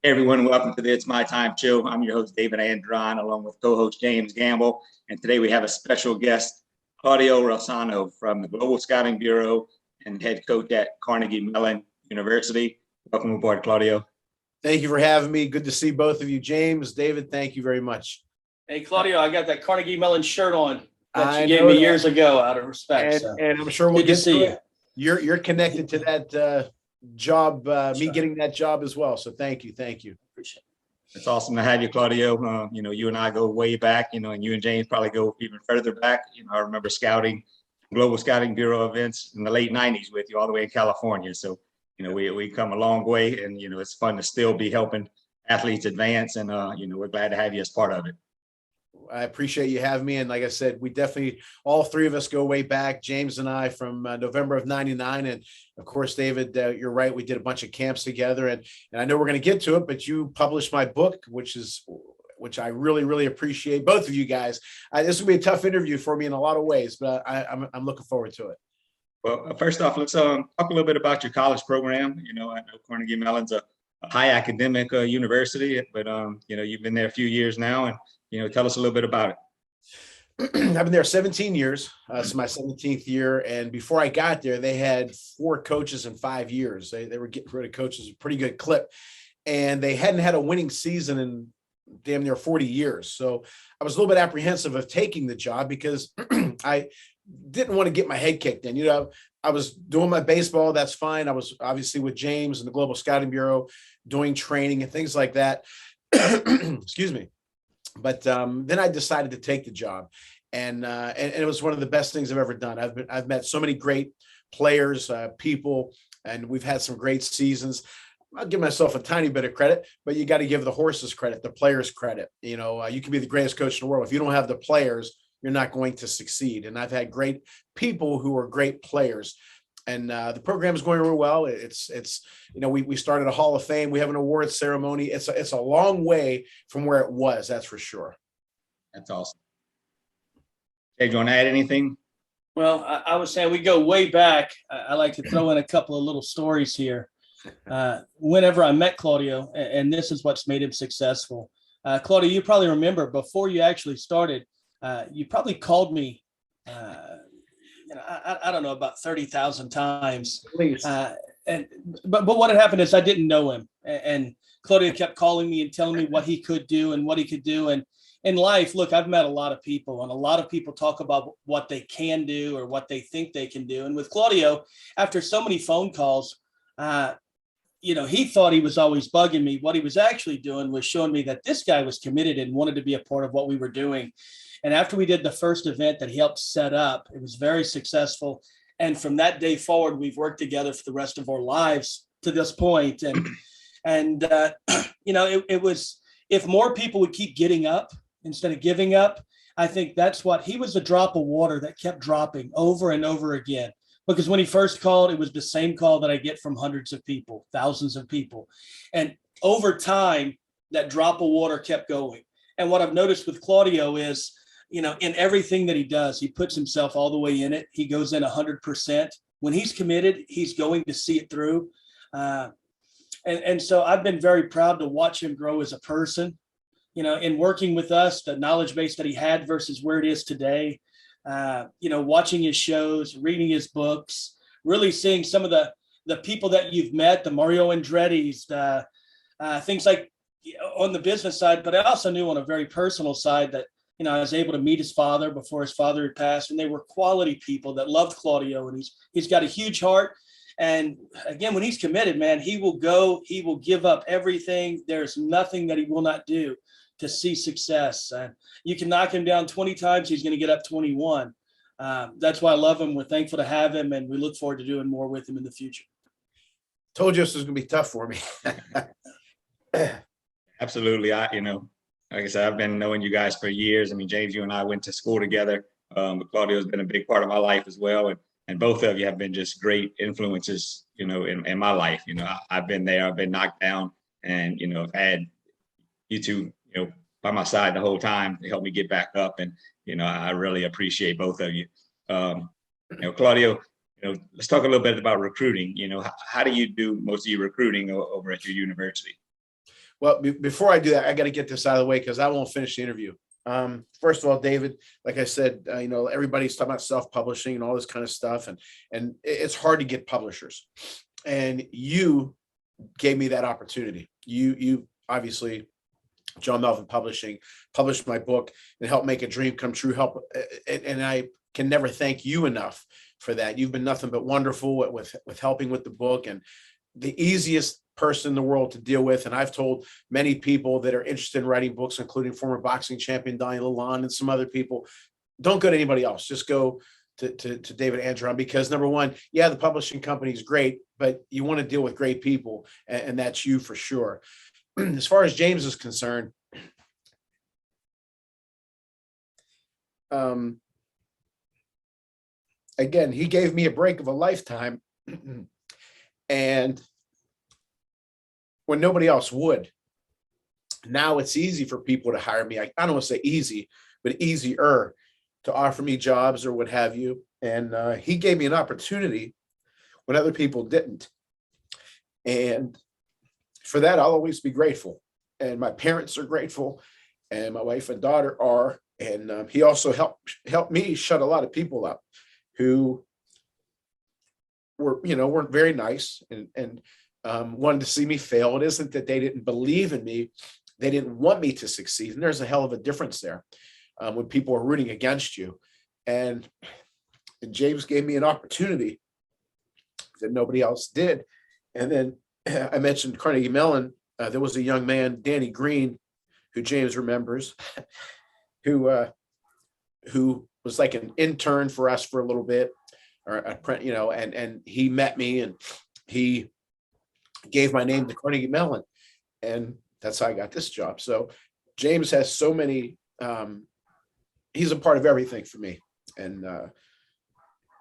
Hey everyone, welcome to the It's My Time show. I'm your host, David Andron, along with co-host James Gamble. And today we have a special guest, Claudio Rosano from the Global Scouting Bureau and head coach at Carnegie Mellon University. Welcome aboard, Claudio. Thank you for having me. Good to see both of you. James, David, thank you very much. Hey, Claudio, I got that Carnegie Mellon shirt on that you gave me years ago out of respect. And I'm sure we'll get to it. You're connected to that job, me getting that job as well. So thank you. Appreciate it. It's awesome to have you, Claudio. You and I go way back, and you and James probably go even further back. I remember scouting, Global Scouting Bureau events in the late 90s with you all the way in California. So, we come a long way, and, it's fun to still be helping athletes advance. And, we're glad to have you as part of it. I appreciate you having me. And like I said, we definitely, all three of us go way back, James and I, from November of 99. And of course, David, you're right. We did a bunch of camps together, and I know we're going to get to it, but you published my book, which I really, really appreciate both of you guys. This will be a tough interview for me in a lot of ways, but I'm looking forward to it. Well, first off, let's talk a little bit about your college program. I know Carnegie Mellon's a high academic university, but you've been there a few years now, and tell us a little bit about it. I've been there 17 years. It's my 17th year. And before I got there, they had 4 coaches in 5 years. They were getting rid of coaches, a pretty good clip. And they hadn't had a winning season in damn near 40 years. So I was a little bit apprehensive of taking the job because I didn't want to get my head kicked in. I was doing my baseball. That's fine. I was obviously with James and the Global Scouting Bureau doing training and things like that. Excuse me. But then I decided to take the job, and it was one of the best things I've ever done. I've met so many great players, people, and we've had some great seasons. I'll give myself a tiny bit of credit, but you got to give the horses credit, the players credit. You can be the greatest coach in the world. If you don't have the players, you're not going to succeed. And I've had great people who are great players. And the program is going real well. We started a Hall of Fame. We have an awards ceremony. It's a long way from where it was. That's for sure. That's awesome. Hey, do you want to add anything? Well, I was saying we go way back. I like to throw in a couple of little stories here. Whenever I met Claudio, and this is what's made him successful. Claudio, you probably remember before you actually started, you probably called me I don't know, about 30,000 times. But what had happened is I didn't know him. And Claudio kept calling me and telling me what he could do and what he could do. And in life, look, I've met a lot of people, and a lot of people talk about what they can do or what they think they can do. And with Claudio, after so many phone calls, he thought he was always bugging me. What he was actually doing was showing me that this guy was committed and wanted to be a part of what we were doing. And after we did the first event that he helped set up, it was very successful. And from that day forward, we've worked together for the rest of our lives to this point. And it was, if more people would keep getting up instead of giving up, I think that's what he was, a drop of water that kept dropping over and over again. Because when he first called, it was the same call that I get from hundreds of people, thousands of people. And over time, that drop of water kept going. And what I've noticed with Claudio is, in everything that he does, he puts himself all the way in it. He goes in 100%. When he's committed, he's going to see it through. And so I've been very proud to watch him grow as a person, in working with us, the knowledge base that he had versus where it is today. Watching his shows, reading his books, really seeing some of the people that you've met, the Mario Andretti's, things like on the business side, but I also knew on a very personal side that, I was able to meet his father before his father had passed, and they were quality people that loved Claudio, and he's got a huge heart. And again, when he's committed, man, he will give up everything. There's nothing that he will not do to see success. And you can knock him down 20 times, he's going to get up 21. That's why I love him. We're thankful to have him, and we look forward to doing more with him in the future. Told you this was going to be tough for me. Absolutely. Like I said, I've been knowing you guys for years. I mean, James, you and I went to school together. But Claudio has been a big part of my life as well. And both of you have been just great influences, in my life. I've been there, I've been knocked down, and, I've had you two, by my side the whole time to help me get back up. And, I really appreciate both of you. Claudio, let's talk a little bit about recruiting. How do you do most of your recruiting over at your university? Well, before I do that, I got to get this out of the way because I won't finish the interview. First of all, David, like I said, everybody's talking about self-publishing and all this kind of stuff, and it's hard to get publishers. And you gave me that opportunity. You obviously, John Melvin Publishing, published my book and helped make a dream come true. And I can never thank you enough for that. You've been nothing but wonderful with helping with the book, and the easiest person in the world to deal with. And I've told many people that are interested in writing books, including former boxing champion Donnie Lalonde and some other people, don't go to anybody else. Just go to David Andron, because number one, yeah, the publishing company is great, but you want to deal with great people, and that's you for sure. As far as James is concerned, again, he gave me a break of a lifetime, and when nobody else would. Now it's easy for people to hire me. I don't want to say easy, but easier to offer me jobs or what have you. And he gave me an opportunity when other people didn't. And for that, I'll always be grateful. And my parents are grateful, and my wife and daughter are. And he also helped me shut a lot of people up who weren't very nice and wanted to see me fail. It isn't that they didn't believe in me. They didn't want me to succeed. And there's a hell of a difference there when people are rooting against you. And James gave me an opportunity that nobody else did. And then I mentioned Carnegie Mellon. There was a young man, Danny Green, who James remembers, who was like an intern for us for a little bit, or and he met me and he gave my name to Carnegie Mellon, and that's how I got this job. So James has so many, he's a part of everything for me. And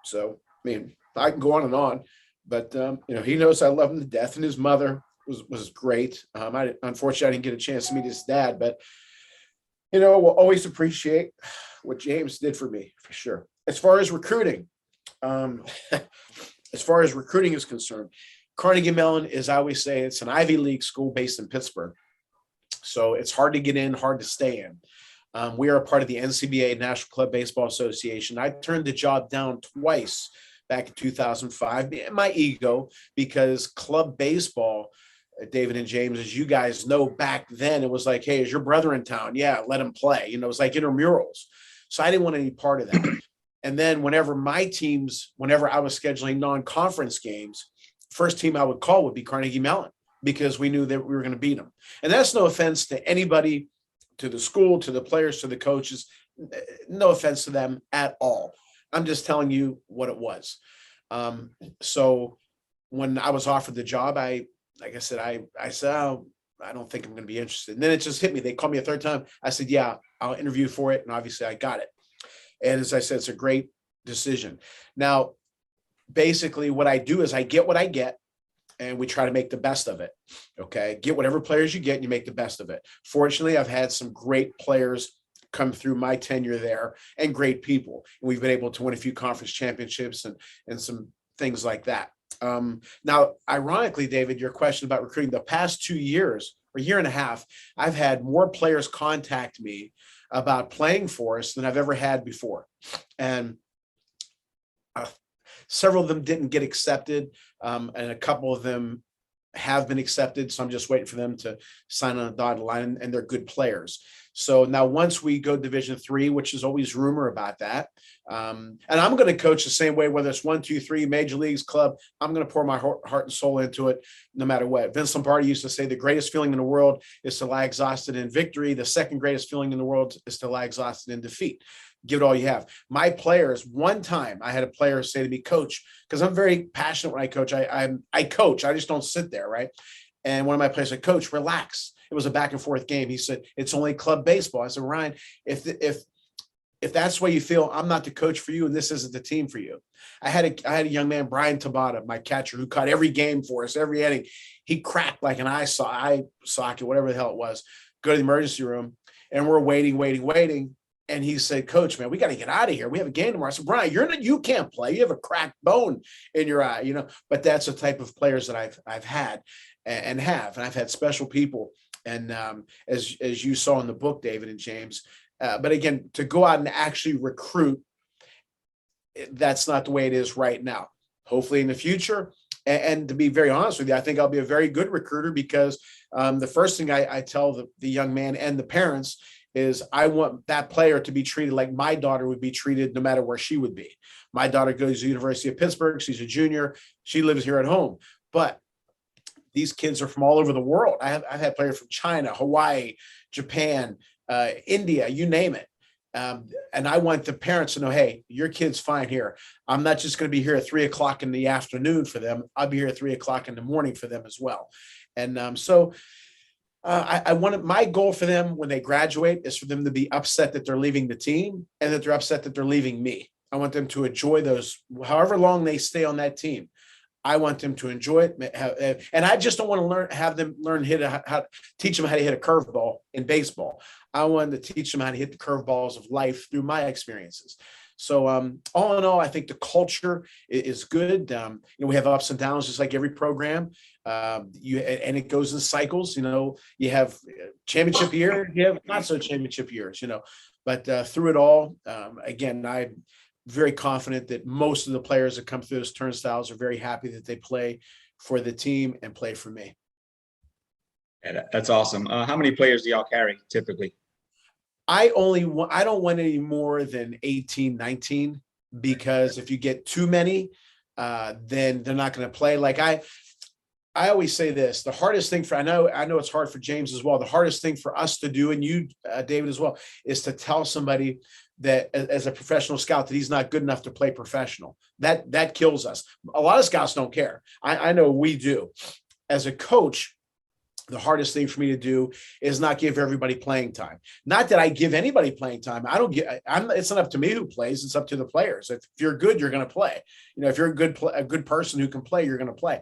so, I mean, I can go on, but he knows I love him to death, and his mother was great. Unfortunately, I didn't get a chance to meet his dad, but we'll always appreciate what James did for me, for sure. As far as recruiting, is concerned, Carnegie Mellon is, I always say, it's an Ivy League school based in Pittsburgh. So it's hard to get in, hard to stay in. We are a part of the NCBA, National Club Baseball Association. I turned the job down twice back in 2005. My ego, because club baseball, David and James, as you guys know, back then it was like, hey, is your brother in town? Yeah, let him play. It was like intramurals. So I didn't want any part of that. And then whenever I was scheduling non-conference games, first team I would call would be Carnegie Mellon, because we knew that we were going to beat them. And that's no offense to anybody, to the school, to the players, to the coaches. No offense to them at all. I'm just telling you what it was. So when I was offered the job, I said, oh, I don't think I'm going to be interested. And then it just hit me. They called me a third time. I said, yeah, I'll interview for it. And obviously I got it. And as I said, it's a great decision. Now, basically what I do is I get what I get, and we try to make the best of it. Okay. Get whatever players you get and you make the best of it. Fortunately, I've had some great players come through my tenure there, and great people. And we've been able to win a few conference championships and some things like that. Now, ironically, David, your question about recruiting, the past 2 years or year and a half, I've had more players contact me about playing for us than I've ever had before. And several of them didn't get accepted, and a couple of them have been accepted. So I'm just waiting for them to sign on a dotted line, and they're good players. So now once we go Division III, which is always rumor about that, and I'm going to coach the same way, whether it's 1, 2, 3, major leagues, club, I'm going to pour my heart and soul into it no matter what. Vince Lombardi used to say the greatest feeling in the world is to lie exhausted in victory. The second greatest feeling in the world is to lie exhausted in defeat. Give it all you have. My players, one time I had a player say to me, coach, because I'm very passionate when I coach. I coach. I just don't sit there, right? And one of my players said, coach, relax. It was a back and forth game. He said, it's only club baseball. I said, Ryan, if that's the way you feel, I'm not the coach for you, and this isn't the team for you. I had a young man, Brian Tabata, my catcher, who caught every game for us, every inning. He cracked like an eye socket, whatever the hell it was. Go to the emergency room, and we're waiting. And he said, coach, man, we got to get out of here. We have a game tomorrow. I said, Brian, you can't play. You have a cracked bone in your eye, but that's the type of players that I've had and I've had special people And as you saw in the book, David and James, but again, to go out and actually recruit, that's not the way it is right now. Hopefully in the future, and to be very honest with you, I think I'll be a very good recruiter, because the first thing I tell the young man and the parents is I want that player to be treated like my daughter would be treated no matter where she would be. My daughter goes to the University of Pittsburgh. She's a junior. She lives here at home. But these kids are from all over the world. I've had players from China, Hawaii, Japan, India, you name it. And I want the parents to know, hey, your kid's fine here. I'm not just going to be here at 3 o'clock in the afternoon for them. I'll be here at 3 o'clock in the morning for them as well. And I wanted, my goal for them when they graduate is for them to be upset that they're leaving the team, and that they're upset that they're leaving me. I want them to enjoy those, however long they stay on that team. I want them to enjoy it, and I just don't want to have them teach them how to hit a curveball in baseball. I want to teach them how to hit the curveballs of life through my experiences. So all in all, I think the culture is good. We have ups and downs, just like every program. And it goes in cycles. You have championship year, you have not so championship years. But through it all, again, I'm very confident that most of the players that come through those turnstiles are very happy that they play for the team and play for me. Yeah, that's awesome. How many players do y'all carry typically? I don't want any more than 18, 19, because if you get too many, then they're not going to play. Like I always say this, the hardest thing I know it's hard for James as well. The hardest thing for us to do, and you, David, as well, is to tell somebody that as a professional scout that he's not good enough to play professional. That kills us. A lot of scouts don't care. I know we do. As a coach, the hardest thing for me to do is not give everybody playing time. Not that I give anybody playing time. It's not up to me who plays. It's up to the players. If you're good, you're going to play. If you're a good person who can play, you're going to play.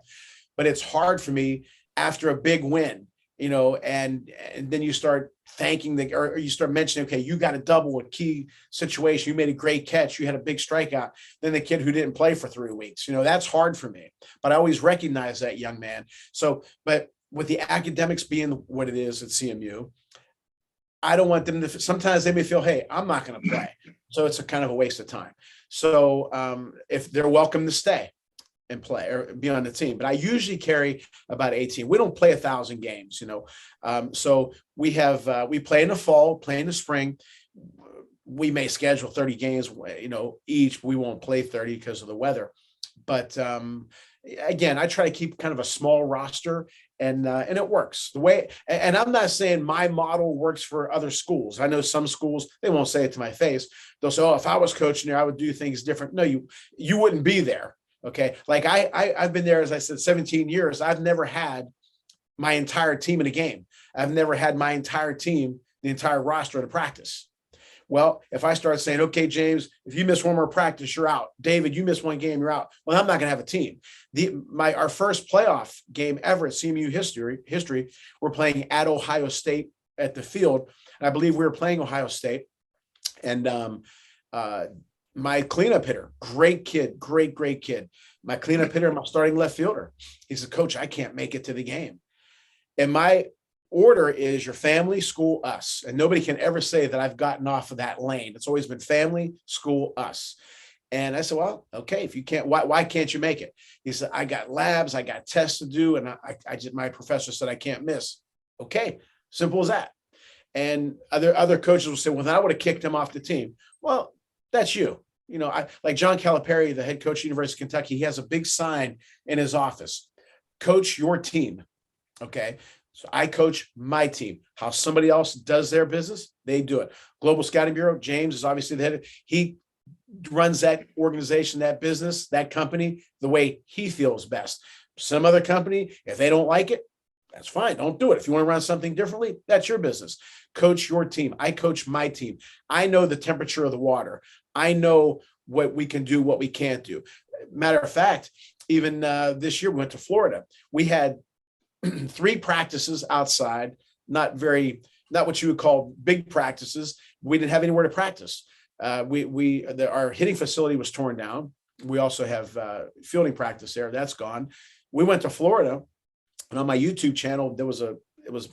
But it's hard for me after a big win, and then you start thanking or you start mentioning, okay, you got a double, a key situation. You made a great catch. You had a big strikeout. Then the kid who didn't play for 3 weeks, that's hard for me, but I always recognize that young man. But with the academics being what it is at CMU, I don't want them to, sometimes they may feel, hey, I'm not going to play. So it's a kind of a waste of time. So if they're welcome to stay and play or be on the team, but I usually carry about 18. We don't play 1,000 games, so we play in the fall, play in the spring. We may schedule 30 games, each. We won't play 30 because of the weather. But again, I try to keep kind of a small roster, and it works the way. And I'm not saying my model works for other schools. I know some schools, they won't say it to my face. They'll say, "Oh, if I was coaching there, I would do things different." No, you wouldn't be there. Okay, like I've been there, as I said, 17 years. I've never had my entire team in a game. I've never had my entire team, the entire roster at a practice. Well, if I start saying, okay, James, if you miss one more practice, you're out. David, you miss one game, you're out. Well, I'm not going to have a team. Our first playoff game ever at CMU history, we're playing at Ohio State at the field. And I believe we were playing Ohio State. And my cleanup hitter, great kid, great kid. My cleanup hitter, my starting left fielder. He said, "Coach, I can't make it to the game." And my order is your family, school, us. And nobody can ever say that I've gotten off of that lane. It's always been family, school, us. And I said, well, okay, if you can't, why can't you make it? He said, I got labs, I got tests to do. And my professor said, I can't miss. Okay, simple as that. And other coaches will say, well, then I would have kicked him off the team. Well, that's you. Like John Calipari, the head coach of University of Kentucky, he has a big sign in his office, coach your team. Okay. So I coach my team. How somebody else does their business, they do it. Global Scouting Bureau, James is obviously the head. He runs that organization, that business, that company the way he feels best. Some other company, if they don't like it, that's fine. Don't do it. If you want to run something differently, that's your business. Coach your team. I coach my team. I know the temperature of the water. I know what we can do, what we can't do. Matter of fact, even this year we went to Florida. We had 3 practices outside, not what you would call big practices. We didn't have anywhere to practice. Our hitting facility was torn down. We also have fielding practice there. That's gone. We went to Florida, and on my YouTube channel, there was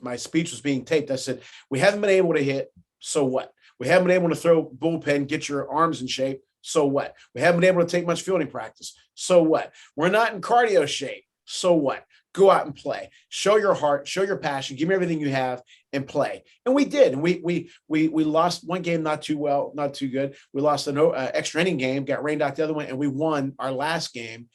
my speech was being taped. I said, we haven't been able to hit. So what? We haven't been able to throw bullpen, get your arms in shape. So what? We haven't been able to take much fielding practice. So what? We're not in cardio shape. So what? Go out and play. Show your heart, show your passion, give me everything you have and play. And we did. And we lost one game, not too well, not too good. We lost an extra inning game, got rained out the other one, and we won our last game,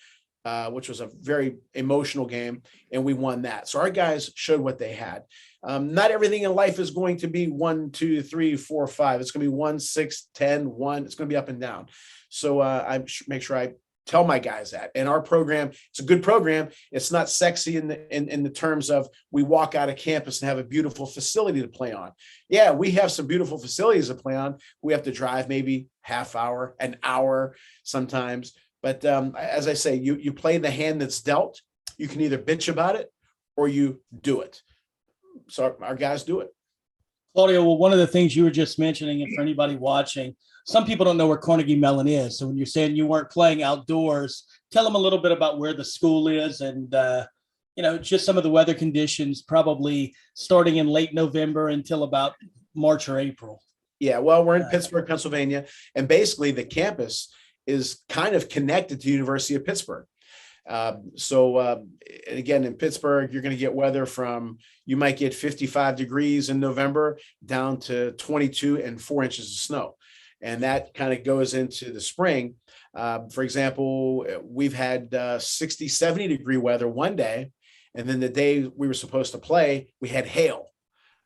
which was a very emotional game, and we won that. So our guys showed what they had. Not everything in life is going to be 1, 2, 3, 4, 5. It's going to be 1, 6, 10, 1. It's going to be up and down. So I make sure I tell my guys that. And our program, it's a good program. It's not sexy in the terms of we walk out of campus and have a beautiful facility to play on. Yeah, we have some beautiful facilities to play on. We have to drive maybe half hour, an hour sometimes. But as I say, you play the hand that's dealt. You can either bitch about it or you do it. So our guys do it. Claudio, well, one of the things you were just mentioning, and for anybody watching, some people don't know where Carnegie Mellon is. So when you're saying you weren't playing outdoors, tell them a little bit about where the school is and, just some of the weather conditions, probably starting in late November until about March or April. Yeah, well, we're in Pittsburgh, Pennsylvania, and basically the campus is kind of connected to the University of Pittsburgh. And again, in Pittsburgh, you're going to get weather from, you might get 55 degrees in November down to 22 and 4 inches of snow. And that kind of goes into the spring. For example, we've had 60, 70 degree weather one day. And then the day we were supposed to play, we had hail,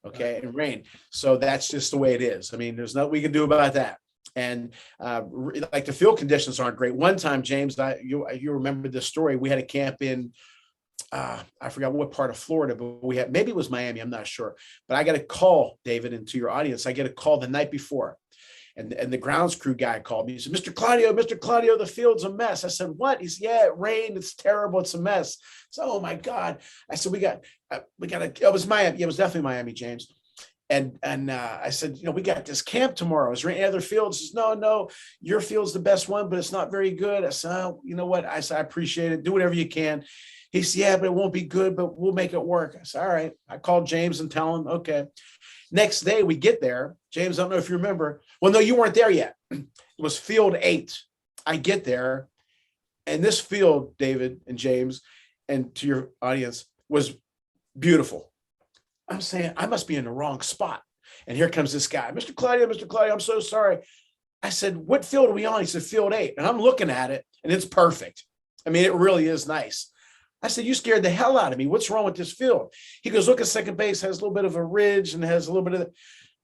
okay, and rain. So that's just the way it is. I mean, there's nothing we can do about that. And like the field conditions aren't great. One time, James, you remember this story. We had a camp in, I forgot what part of Florida, but we had, maybe it was Miami, I'm not sure. But I got a call, David, and to your audience, I get a call the night before. And the grounds crew guy called me. He said, Mr. Claudio, the field's a mess. I said, what? He said, yeah, it rained. It's terrible. It's a mess. So, oh my God. I said, it was Miami. It was definitely Miami, James. And I said, we got this camp tomorrow. Is there any other fields? He says, no, your field's the best one, but it's not very good. I said, oh, you know what? I said, I appreciate it. Do whatever you can. He said, yeah, but it won't be good, but we'll make it work. I said, all right. I called James and tell him, okay. Next day we get there. James, I don't know if you remember. Well, no, you weren't there yet. It was field 8. I get there, and this field, David and James, and to your audience, was beautiful. I'm saying I must be in the wrong spot. And here comes this guy, Mr. Claudio, I'm so sorry. I said, what field are we on? He said, field 8. And I'm looking at it, and it's perfect. I mean, it really is nice. I said, you scared the hell out of me. What's wrong with this field? He goes, look at second base, has a little bit of a ridge and has a little bit of,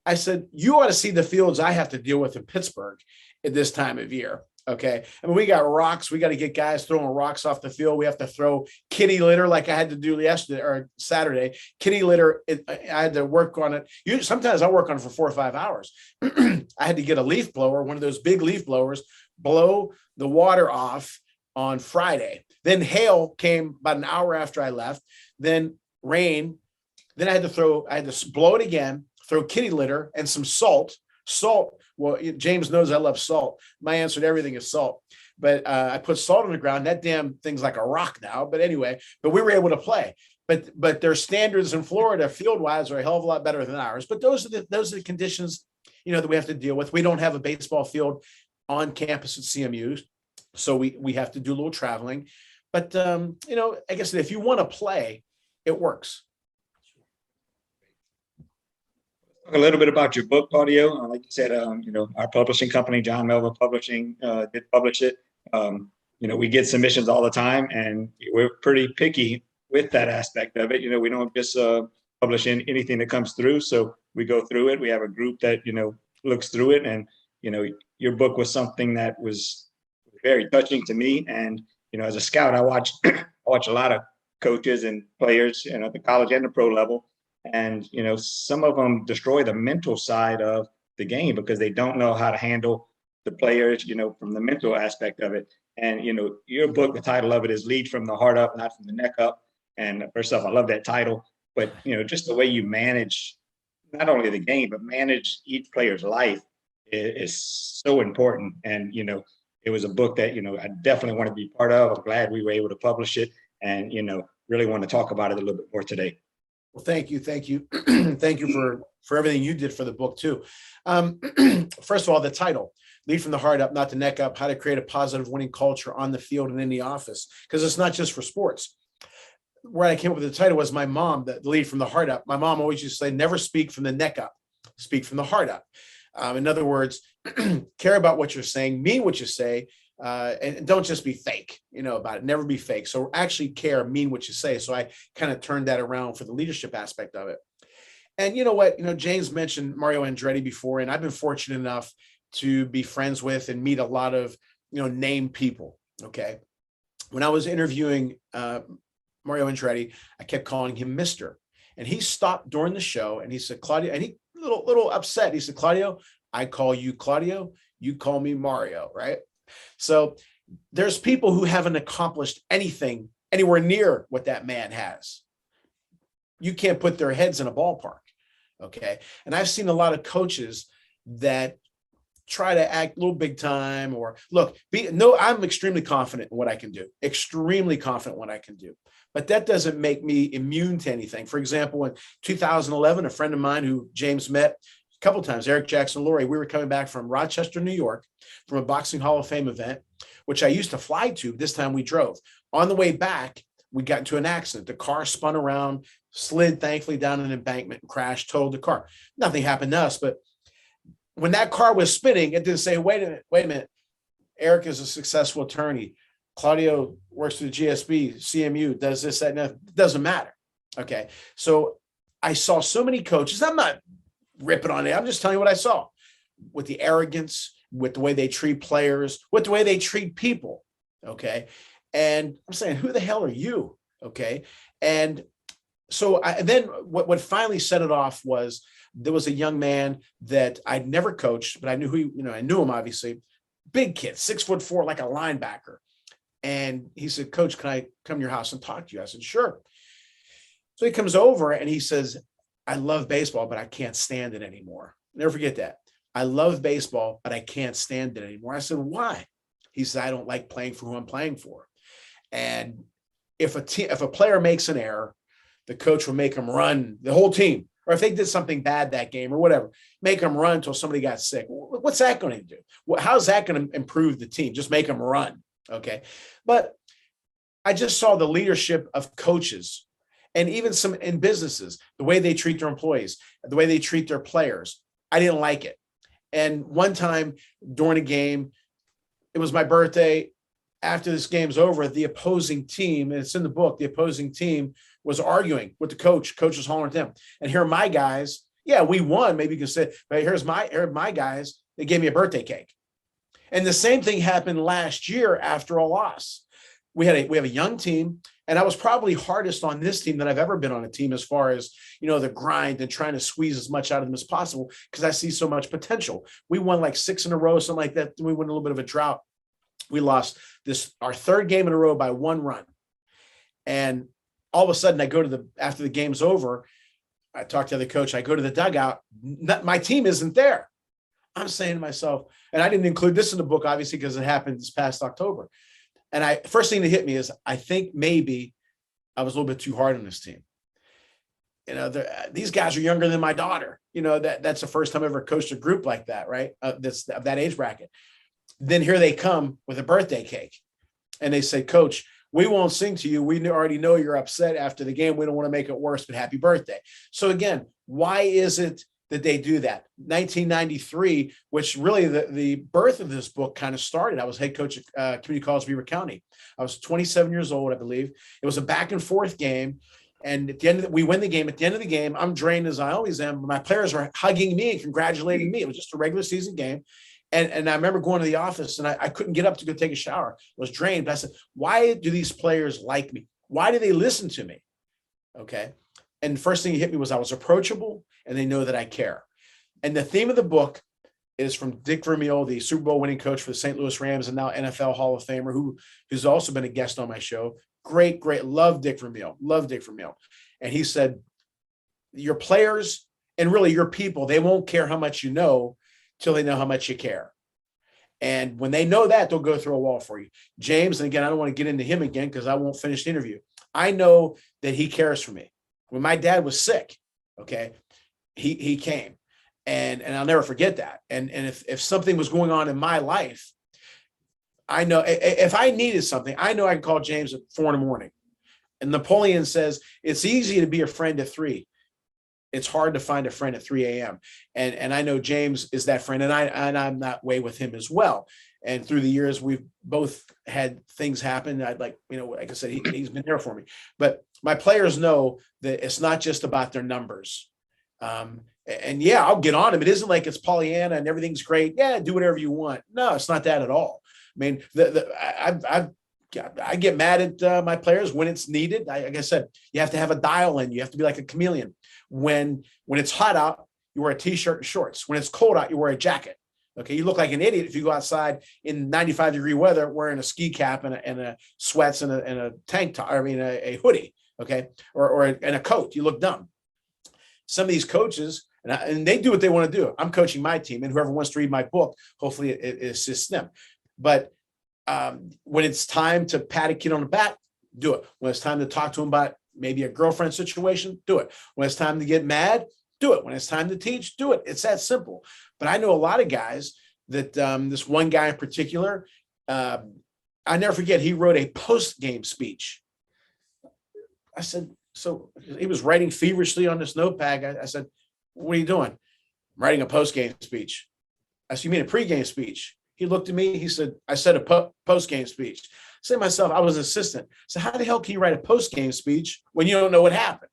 I said, you ought to see the fields I have to deal with in Pittsburgh at this time of year. Okay. I mean, we got rocks. We got to get guys throwing rocks off the field. We have to throw kitty litter like I had to do yesterday or Saturday. Kitty litter, I had to work on it. Sometimes I work on it for 4 or 5 hours. I had to get a leaf blower, one of those big leaf blowers, blow the water off on Friday. Then hail came about an hour after I left. Then rain. Then I had to blow it again, throw kitty litter and some salt. Salt. Well, James knows I love salt. My answer to everything is salt. But I put salt on the ground. That damn thing's like a rock now. But anyway, we were able to play. But their standards in Florida, field wise, are a hell of a lot better than ours. But those are the conditions, that we have to deal with. We don't have a baseball field on campus at CMU, so we have to do a little traveling. But like I said, if you want to play, it works. Talk a little bit about your book, Claudio. Like you said, our publishing company, John Melville Publishing, did publish it. We get submissions all the time, and we're pretty picky with that aspect of it. We don't just publish anything that comes through. So we go through it. We have a group that, looks through it. And, your book was something that was very touching to me. And, as a scout, I watch a lot of coaches and players, at the college and the pro level. And, some of them destroy the mental side of the game because they don't know how to handle the players, from the mental aspect of it. And, your book, the title of it is Lead from the Heart Up, Not from the Neck Up. And first off, I love that title. But, just the way you manage not only the game, but manage each player's life is so important. And, it was a book that, I definitely want to be part of. I'm glad we were able to publish it and, really want to talk about it a little bit more today. Well, thank you. Thank you. Thank you for everything you did for the book too. First of all, the title, Lead from the Heart Up, Not the Neck Up, How to Create a Positive Winning Culture on the Field and in the Office, because it's not just for sports. Where I came up with the title was my mom, the Lead from the Heart Up. My mom always used to say, never speak from the neck up, speak from the heart up. In other words, care about what you're saying, mean what you say, and don't just be fake, about it. Never be fake. So actually care, mean what you say. So I kind of turned that around for the leadership aspect of it. And you know what, James mentioned Mario Andretti before, and I've been fortunate enough to be friends with and meet a lot of, named people. Okay. When I was interviewing Mario Andretti, I kept calling him Mr. And he stopped during the show and he said, Claudio, and he little upset. He said, Claudio, I call you Claudio, you call me Mario, right? So there's people who haven't accomplished anything anywhere near what that man has. You can't put their heads in a ballpark. Okay. And I've seen a lot of coaches that try to act a little big time or look, I'm extremely confident in what I can do, extremely confident in what I can do. But that doesn't make me immune to anything. For example, in 2011, a friend of mine who James met a couple of times, Eric Jackson Laurie, we were coming back from Rochester, New York, from a Boxing Hall of Fame event, which I used to fly to. This time we drove. On the way back, we got into an accident. The car spun around, slid thankfully down an embankment, and crashed, totaled the car. Nothing happened to us, but when that car was spinning, it didn't say, wait a minute. Eric is a successful attorney. Claudio works for the GSB, CMU, does this, that, and that. It doesn't matter. Okay. So I saw so many coaches. I'm not ripping on it. I'm just telling you what I saw with the arrogance, with the way they treat players, with the way they treat people. Okay. And I'm saying, who the hell are you? Okay. And so then what finally set it off was there was a young man that I'd never coached, but I knew I knew him, obviously. Big kid, 6'4", like a linebacker. And he said, Coach, can I come to your house and talk to you? I said, sure. So he comes over and he says, I love baseball, but I can't stand it anymore. Never forget that. I love baseball, but I can't stand it anymore. I said, why? He said, I don't like playing for who I'm playing for. And if a player makes an error, the coach will make them run, the whole team. Or if they did something bad that game or whatever, make them run until somebody got sick. What's that going to do? How's that going to improve the team? Just make them run. Okay. But I just saw the leadership of coaches and even some in businesses, the way they treat their employees, the way they treat their players. I didn't like it. And one time during a game, it was my birthday. After this game's over, the opposing team, and it's in the book, the opposing team was arguing with the coach. Coach was hollering at them. And here are my guys. Yeah, we won. Maybe you can say, but here are my guys. They gave me a birthday cake. And the same thing happened last year after a loss. We have a young team, and I was probably hardest on this team that I've ever been on a team as far as, the grind and trying to squeeze as much out of them as possible because I see so much potential. We won like 6 in a row, something like that. Then we went a little bit of a drought. We lost our third game in a row by 1 run. And all of a sudden I go after the game's over, I talk to the coach, I go to the dugout, my team isn't there. I'm saying to myself, and I didn't include this in the book, obviously, because it happened this past October. And first thing that hit me is I think maybe I was a little bit too hard on this team. These guys are younger than my daughter. That's the first time I ever coached a group like that, right? That's of that age bracket. Then here they come with a birthday cake and they say, Coach, we won't sing to you. We already know you're upset after the game. We don't want to make it worse, but happy birthday. So again, why is it that they do that? 1993, which really the birth of this book kind of started. I was head coach at Community College Beaver County. I was 27 years old, I believe. It was a back and forth game. And at the end we win the game. At the end of the game, I'm drained as I always am. My players are hugging me and congratulating me. It was just a regular season game. And I remember going to the office and I couldn't get up to go take a shower. I was drained. But I said, why do these players like me? Why do they listen to me? Okay. And the first thing that hit me was I was approachable and they know that I care. And the theme of the book is from Dick Vermeil, the Super Bowl winning coach for the St. Louis Rams and now NFL Hall of Famer, who's also been a guest on my show. Great. Love Dick Vermeil. And he said, your players and really your people, they won't care how much you know till they know how much you care. And when they know that, they'll go through a wall for you. James, and again, I don't want to get into him again because I won't finish the interview. I know that he cares for me. when my dad was sick, okay, he came, and I'll never forget that. And if something was going on in my life, I know if I needed something, I know I can call James at 4 a.m. And Napoleon says it's easy to be a friend at 3. It's hard to find a friend at 3 a.m. And I know James is that friend, and I'm that way with him as well. And through the years, we've both had things happen. I'd like, like I said, he's been there for me. But my players know that it's not just about their numbers. And yeah, I'll get on him. It isn't like it's Pollyanna and everything's great. Yeah, do whatever you want. No, it's not that at all. I mean, I get mad at my players when it's needed. Like I said, you have to have a dial in. You have to be like a chameleon. When it's hot out, you wear a t-shirt and shorts. When it's cold out, you wear a jacket. Okay, you look like an idiot if you go outside in 95-degree weather wearing a ski cap and a sweats and a tank top. I mean, a hoodie. Okay, or a coat. You look dumb. Some of these coaches, and they do what they want to do. I'm coaching my team, and whoever wants to read my book, hopefully it assists them. But when it's time to pat a kid on the back, do it. When it's time to talk to him about maybe a girlfriend situation, do it. When it's time to get mad, do it. When it's time to teach, do it. It's that simple. But I know a lot of guys that this one guy in particular, I never forget, he wrote a post-game speech. I said, so he was writing feverishly on this notepad. I said, what are you doing? I'm writing a post-game speech. I said, you mean a pre-game speech? He looked at me. He said, I said a post-game speech. I said to myself, I was an assistant. So how the hell can you write a post-game speech when you don't know what happened?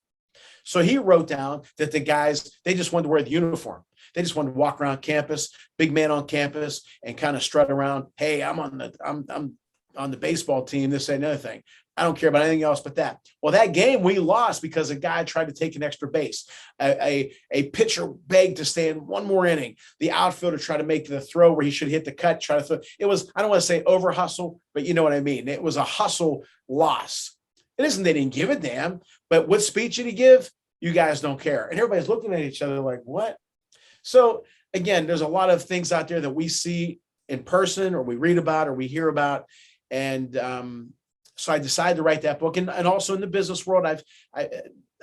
So he wrote down that the guys, they just wanted to wear the uniform. They just wanted to walk around campus, big man on campus, and kind of strut around. Hey, I'm on the baseball team. This ain't another thing. I don't care about anything else but that. Well, that game we lost because a guy tried to take an extra base. A pitcher begged to stay in one more inning. The outfielder tried to make the throw where he should hit the cut, try to throw. It was, I don't want to say over hustle, but you know what I mean. It was a hustle loss. It isn't they didn't give a damn, but what speech did he give? You guys don't care. And everybody's looking at each other like, what? So again, there's a lot of things out there that we see in person or we read about or we hear about. And so I decided to write that book. And also in the business world,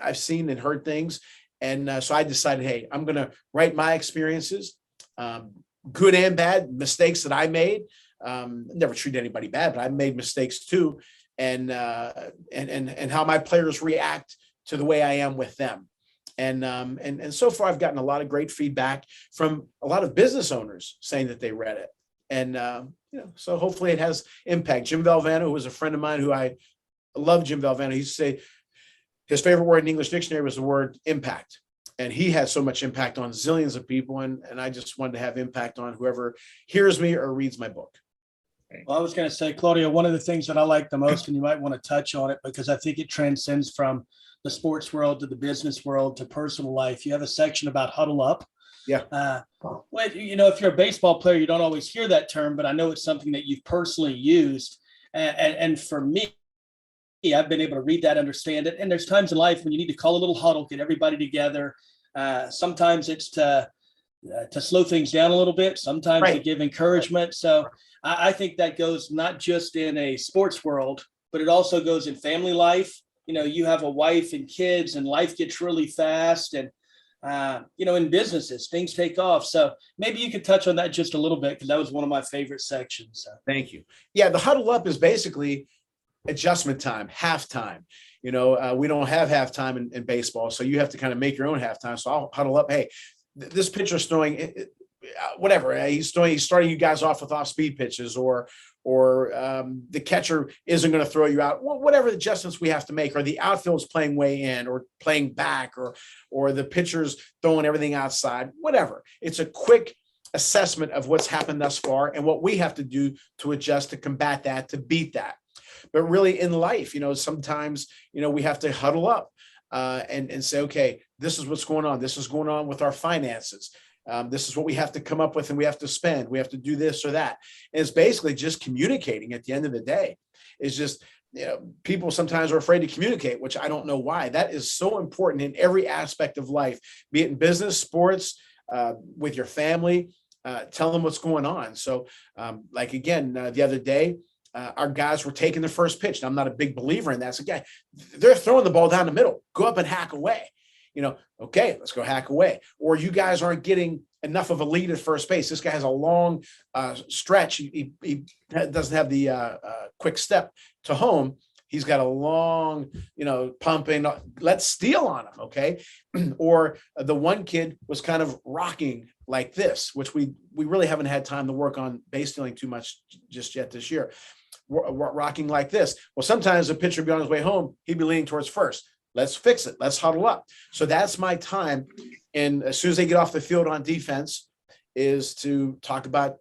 I've seen and heard things. And so I decided, hey, I'm going to write my experiences, good and bad, mistakes that I made. Never treat anybody bad, but I made mistakes too. And how my players react to the way I am with them. And so far, I've gotten a lot of great feedback from a lot of business owners saying that they read it. And, so hopefully it has impact. Jim Valvano, who was a friend of mine, who I love Jim Valvano, he used to say his favorite word in the English dictionary was the word impact. And he has so much impact on zillions of people. And I just wanted to have impact on whoever hears me or reads my book. Well, I was going to say, Claudio, one of the things that I like the most, and you might want to touch on it because I think it transcends from the sports world to the business world to personal life. You have a section about huddle up. Yeah. Well, if you're a baseball player, you don't always hear that term, but I know it's something that you've personally used. And for me, I've been able to read that, understand it. And there's times in life when you need to call a little huddle, get everybody together. Sometimes it's to slow things down a little bit, sometimes to give encouragement. So I think that goes not just in a sports world, but it also goes in family life. You have a wife and kids and life gets really fast. And in businesses, things take off. So maybe you could touch on that just a little bit, because that was one of my favorite sections. So. Thank you. Yeah, the huddle up is basically adjustment time, halftime. We don't have halftime in baseball, so you have to kind of make your own halftime. So I'll huddle up. Hey, this pitcher's throwing whatever. He's starting you guys off with off-speed pitches, or the catcher isn't going to throw you out. Whatever adjustments we have to make, or the outfield's playing way in or playing back, or the pitcher's throwing everything outside. Whatever. It's a quick assessment of what's happened thus far and what we have to do to adjust to combat that, to beat that. But really in life, sometimes we have to huddle up and say, okay, this is what's going on. This is going on with our finances. This is what we have to come up with, and we have to spend. We have to do this or that. And it's basically just communicating at the end of the day. It's just, people sometimes are afraid to communicate, which I don't know why. That is so important in every aspect of life, be it in business, sports, with your family. Tell them what's going on. So again, the other day, our guys were taking the first pitch. And I'm not a big believer in that. So, guy, they're throwing the ball down the middle. Go up and hack away. Okay, let's go hack away. Or you guys aren't getting enough of a lead at first base. This guy has a long stretch. He doesn't have the quick step to home. He's got a long, pumping. Let's steal on him, okay? Or the one kid was kind of rocking like this, which we really haven't had time to work on base stealing too much just yet this year. Rocking like this. Well, sometimes the pitcher would be on his way home. He'd be leaning towards first. Let's fix it. Let's huddle up. So that's my time. And as soon as they get off the field on defense, is to talk about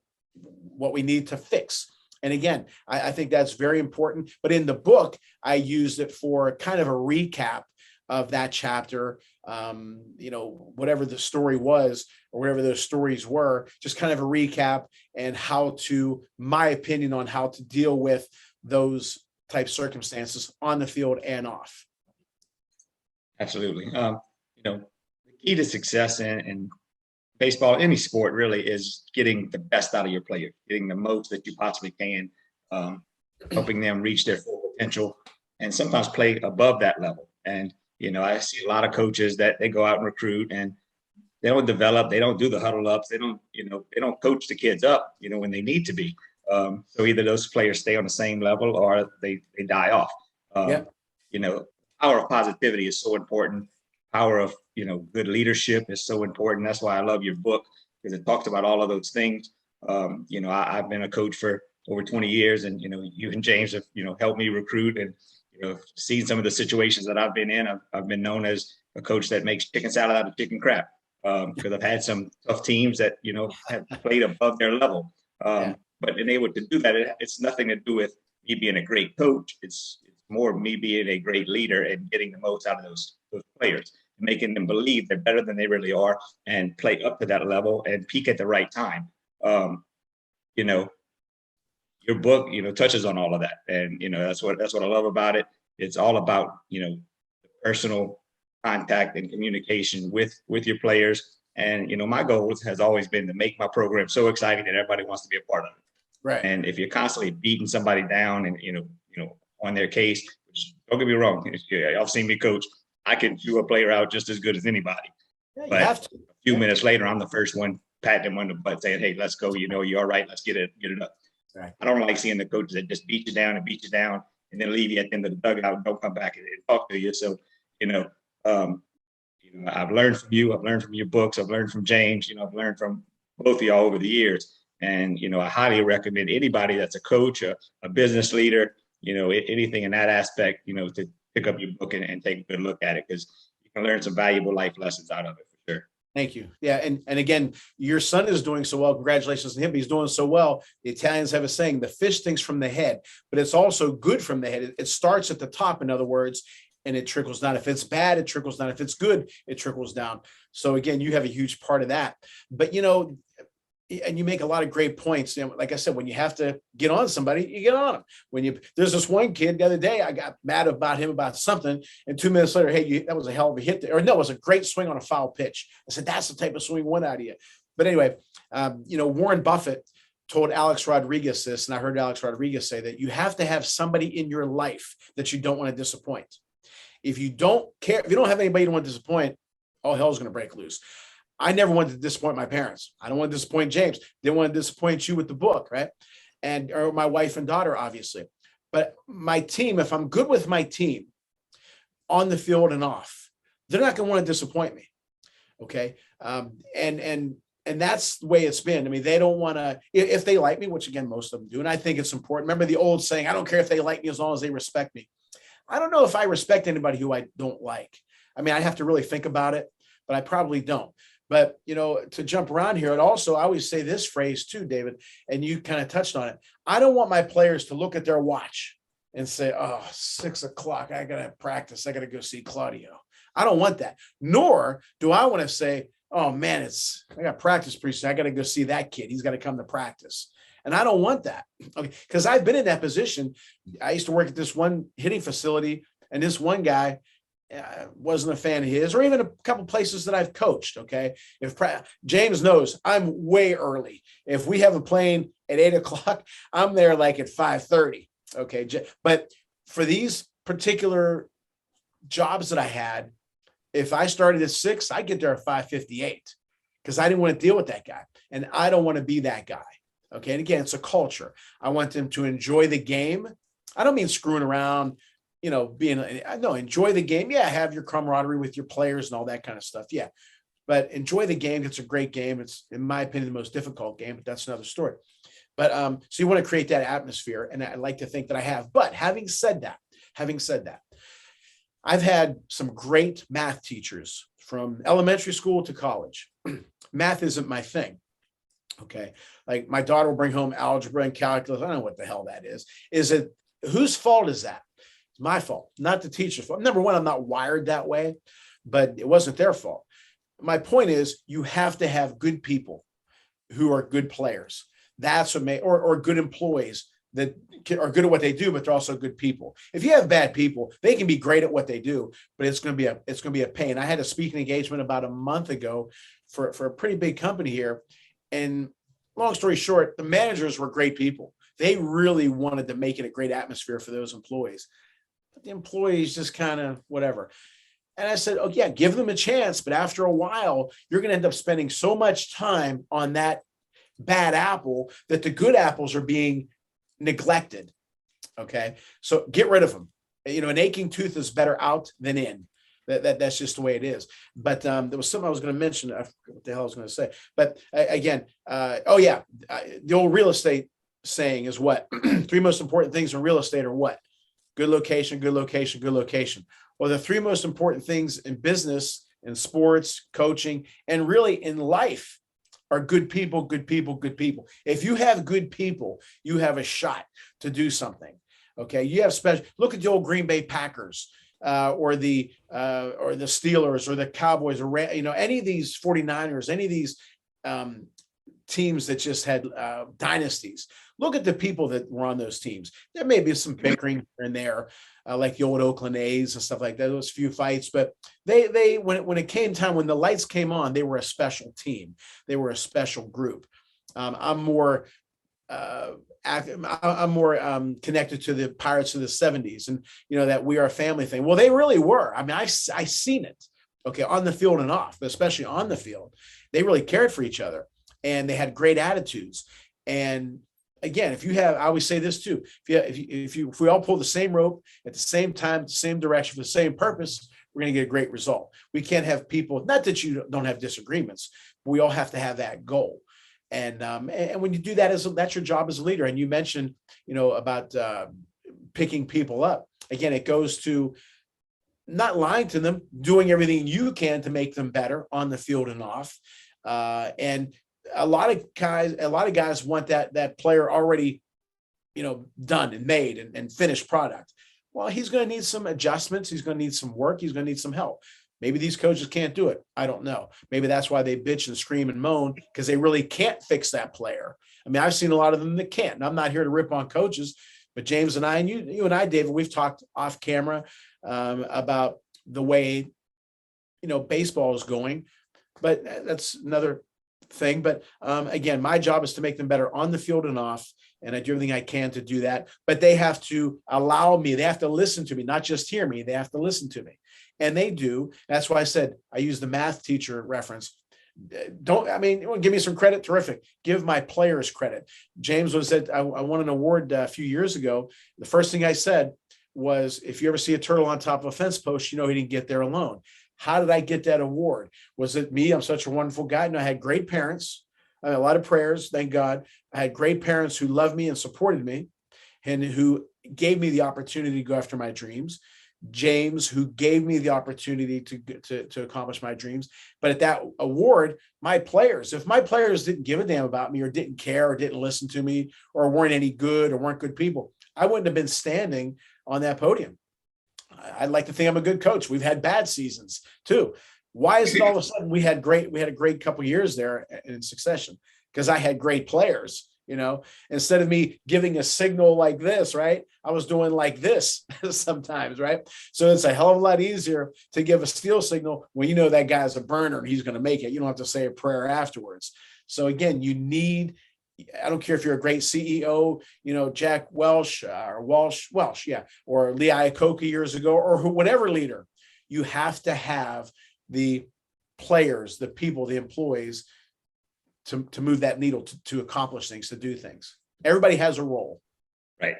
what we need to fix. And again, I think that's very important. But in the book, I used it for kind of a recap of that chapter. Whatever the story was or whatever those stories were, just kind of a recap and my opinion on how to deal with those type circumstances on the field and off. Absolutely. The key to success in baseball, any sport really, is getting the best out of your player, getting the most that you possibly can, helping them reach their full potential, and sometimes play above that level. And, I see a lot of coaches that they go out and recruit and they don't develop, they don't do the huddle ups, they don't coach the kids up, when they need to be. So either those players stay on the same level or they die off. Power of positivity is so important. Power of, good leadership is so important. That's why I love your book, because it talks about all of those things. I've been a coach for over 20 years and, you and James have, helped me recruit and, seen some of the situations that I've been in. I've been known as a coach that makes chicken salad out of chicken crap, because I've had some tough teams that, have played above their level. But being able to do that, it's nothing to do with me being a great coach. It's more me being a great leader and getting the most out of those players, making them believe they're better than they really are and play up to that level and peak at the right time. Your book, touches on all of that. And, that's what I love about it. It's all about, the personal contact and communication with your players. And, my goal has always been to make my program so exciting that everybody wants to be a part of it. Right. And if you're constantly beating somebody down and, on their case, which, don't get me wrong, y'all seen me coach, I can chew a player out just as good as anybody. Yeah, but a few minutes later, I'm the first one patting them on the butt saying, hey, let's go, you're all right, let's get it up. Right. I don't like seeing the coaches that just beat you down and then leave you at the end of the dugout and don't come back and talk to you. So, I've learned from you, I've learned from your books, I've learned from James, I've learned from both of y'all over the years. And, I highly recommend anybody that's a coach, a business leader, anything in that aspect, to pick up your book and take a good look at it, because you can learn some valuable life lessons out of it for sure. Thank you. Yeah. And again, your son is doing so well. Congratulations to him. He's doing so well. The Italians have a saying, the fish stinks from the head, but it's also good from the head. It starts at the top, in other words, and it trickles down. If it's bad, it trickles down. If it's good, it trickles down. So again, you have a huge part of that. But, and you make a lot of great points. Like I said, when you have to get on somebody, you get on them. There's this one kid the other day, I got mad about him about something, and 2 minutes later, hey, that was a hell of a hit there. Or no, it was a great swing on a foul pitch. I said, that's the type of swing one out of you. But anyway, Warren Buffett told Alex Rodriguez this, and I heard Alex Rodriguez say that you have to have somebody in your life that you don't want to disappoint. If you don't care, if you don't have anybody you don't want to disappoint, all hell's going to break loose. I never wanted to disappoint my parents. I don't want to disappoint James. Didn't want to disappoint you with the book, right? Or my wife and daughter, obviously. But my team, if I'm good with my team on the field and off, they're not going to want to disappoint me. Okay. And that's the way it's been. I mean, they don't want to, if they like me, which again, most of them do. And I think it's important. Remember the old saying, I don't care if they like me as long as they respect me. I don't know if I respect anybody who I don't like. I mean, I have to really think about it, but I probably don't. But, to jump around here, and also I always say this phrase too, David, and you kind of touched on it. I don't want my players to look at their watch and say, oh, 6 o'clock, I got to practice. I got to go see Claudio. I don't want that. Nor do I want to say, oh man, I got practice pretty soon. I got to go see that kid. He's got to come to practice. And I don't want that. Okay. Because I've been in that position. I used to work at this one hitting facility, and this one guy, wasn't a fan of his, or even a couple places that I've coached. Okay. James knows I'm way early. If we have a plane at 8 o'clock, I'm there like at 5:30. Okay. But for these particular jobs that I had, if I started at 6, I get there at 5:58 because I didn't want to deal with that guy. And I don't want to be that guy. Okay. And again, it's a culture. I want them to enjoy the game. I don't mean screwing around, no, enjoy the game. Yeah. Have your camaraderie with your players and all that kind of stuff. Yeah. But enjoy the game. It's a great game. It's, in my opinion, the most difficult game, but that's another story. But so you want to create that atmosphere. And I like to think that I have. But having said that, I've had some great math teachers from elementary school to college. Math isn't my thing. Okay. Like my daughter will bring home algebra and calculus. I don't know what the hell that is. Is it, whose fault is that? It's my fault, not the teacher's fault. Number one, I'm not wired that way, but it wasn't their fault. My point is, you have to have good people who are good players. That's what or good employees that are good at what they do, but they're also good people. If you have bad people, they can be great at what they do, but it's going to be a pain. I had a speaking engagement about a month ago for a pretty big company here. And long story short, the managers were great people. They really wanted to make it a great atmosphere for those employees. But the employees just kind of whatever. And I said, oh, yeah, give them a chance. But after a while, you're going to end up spending so much time on that bad apple that the good apples are being neglected. Okay. So get rid of them. An aching tooth is better out than in. That's just the way it is. But there was something I was going to mention. I forgot what the hell I was going to say. But again, the old real estate saying is what? 3 most important things in real estate are what? Good location, good location, good location. Well, the 3 most important things in business, in sports, coaching, and really in life are good people, good people, good people. If you have good people, you have a shot to do something. Okay. You have special, look at the old Green Bay Packers. Or the Steelers or the Cowboys or any of these 49ers, any of these teams that just had dynasties. Look at the people that were on those teams. There may be some bickering here and there, like the old Oakland A's and stuff like that. Those few fights, but they when it came time, when the lights came on, they were a special team. They were a special group. I'm more connected to the Pirates of the 70s and, that we are a family thing. Well, they really were. I mean, I seen it, okay, on the field and off, but especially on the field. They really cared for each other and they had great attitudes. And again, I always say this too, if we all pull the same rope at the same time, the same direction for the same purpose, we're going to get a great result. We can't have people, not that you don't have disagreements, but we all have to have that goal. And when you do that, that's your job as a leader. And you mentioned, about picking people up. Again, it goes to not lying to them, doing everything you can to make them better on the field and off. And a lot of guys want that player already, done and made and finished product. Well, he's going to need some adjustments. He's going to need some work. He's going to need some help. Maybe these coaches can't do it. I don't know. Maybe that's why they bitch and scream and moan, because they really can't fix that player. I mean, I've seen a lot of them that can't. And I'm not here to rip on coaches, but James and I, and you and I, David, we've talked off camera about the way, baseball is going. But that's another thing. But again, my job is to make them better on the field and off. And I do everything I can to do that. But they have to allow me. They have to listen to me, not just hear me. They have to listen to me. And they do. That's why I said I use the math teacher reference. You want to give me some credit? Terrific. Give my players credit. James I won an award a few years ago. The first thing I said was, if you ever see a turtle on top of a fence post, he didn't get there alone. How did I get that award? Was it me? I'm such a wonderful guy. No, I had great parents. I had a lot of prayers. Thank God. I had great parents who loved me and supported me and who gave me the opportunity to go after my dreams. James, who gave me the opportunity to accomplish my dreams. But at that award, if my players didn't give a damn about me or didn't care or didn't listen to me or weren't any good or weren't good people, I wouldn't have been standing on that podium. I'd like to think I'm a good coach. We've had bad seasons too. Why is it all of a sudden we had a great couple of years there in succession? Because I had great players. Instead of me giving a signal like this, right? I was doing like this sometimes, right? So it's a hell of a lot easier to give a steal signal when that guy's a burner and he's going to make it. You don't have to say a prayer afterwards. So again, you need I don't care if you're a great CEO, Jack Welch or Welsh, yeah, or Lee Iacocca years ago, or whatever leader, you have to have the players, the people, the employees to move that needle, to accomplish things, to do things. Everybody has a role. Right.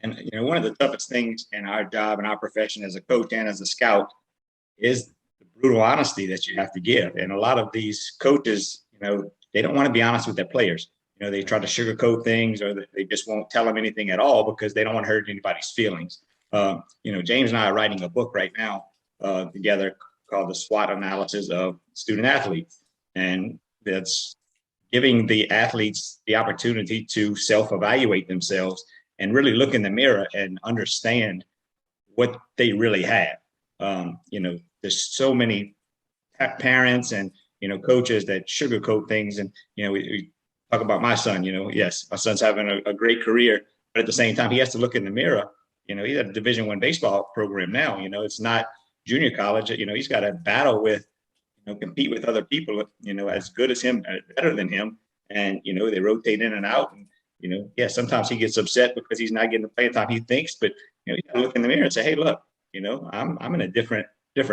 And, one of the toughest things in our job and our profession as a coach and as a scout is the brutal honesty that you have to give. And a lot of these coaches, they don't want to be honest with their players. They try to sugarcoat things, or they just won't tell them anything at all because they don't want to hurt anybody's feelings. James and I are writing a book right now together called The SWOT Analysis of Student Athletes. And that's giving the athletes the opportunity to self-evaluate themselves and really look in the mirror and understand what they really have. There's so many parents and, coaches that sugarcoat things. And, we talk about my son, yes, my son's having a great career, but at the same time, he has to look in the mirror. He's at a Division I baseball program now. It's not junior college. He's got to battle with, compete with other people, as good as him, better than him. And, they rotate in and out. And, sometimes he gets upset because he's not getting the playing time he thinks, but, you gotta look in the mirror and say, hey, look, I'm in a different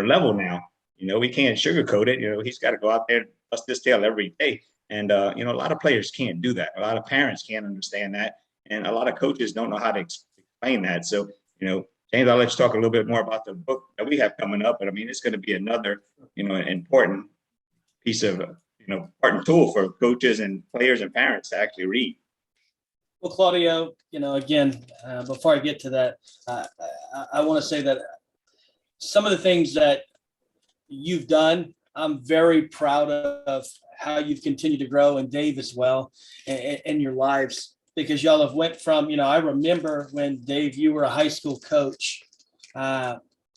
level now. We can't sugarcoat it. He's got to go out there and bust his tail every day. And, a lot of players can't do that. A lot of parents can't understand that. And a lot of coaches don't know how to explain that. So, James, I'll let you talk a little bit more about the book that we have coming up. But I mean, it's going to be another, important piece of, important tool for coaches and players and parents to actually read. Well, Claudio, again, before I get to that, I want to say that some of the things that you've done, I'm very proud of how you've continued to grow, and Dave as well, in your lives, because y'all have went from, I remember when, Dave, you were a high school coach,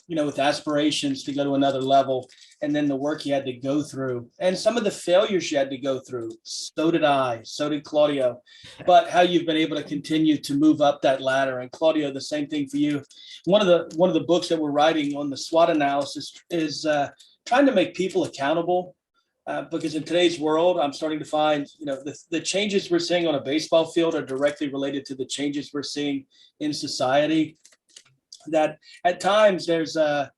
with aspirations to go to another level, and then the work you had to go through and some of the failures you had to go through. So did I, so did Claudio, but how you've been able to continue to move up that ladder. And Claudio, the same thing for you. One of the books that we're writing on the SWOT analysis is trying to make people accountable. Because in today's world, I'm starting to find, the changes we're seeing on a baseball field are directly related to the changes we're seeing in society. That at times there's a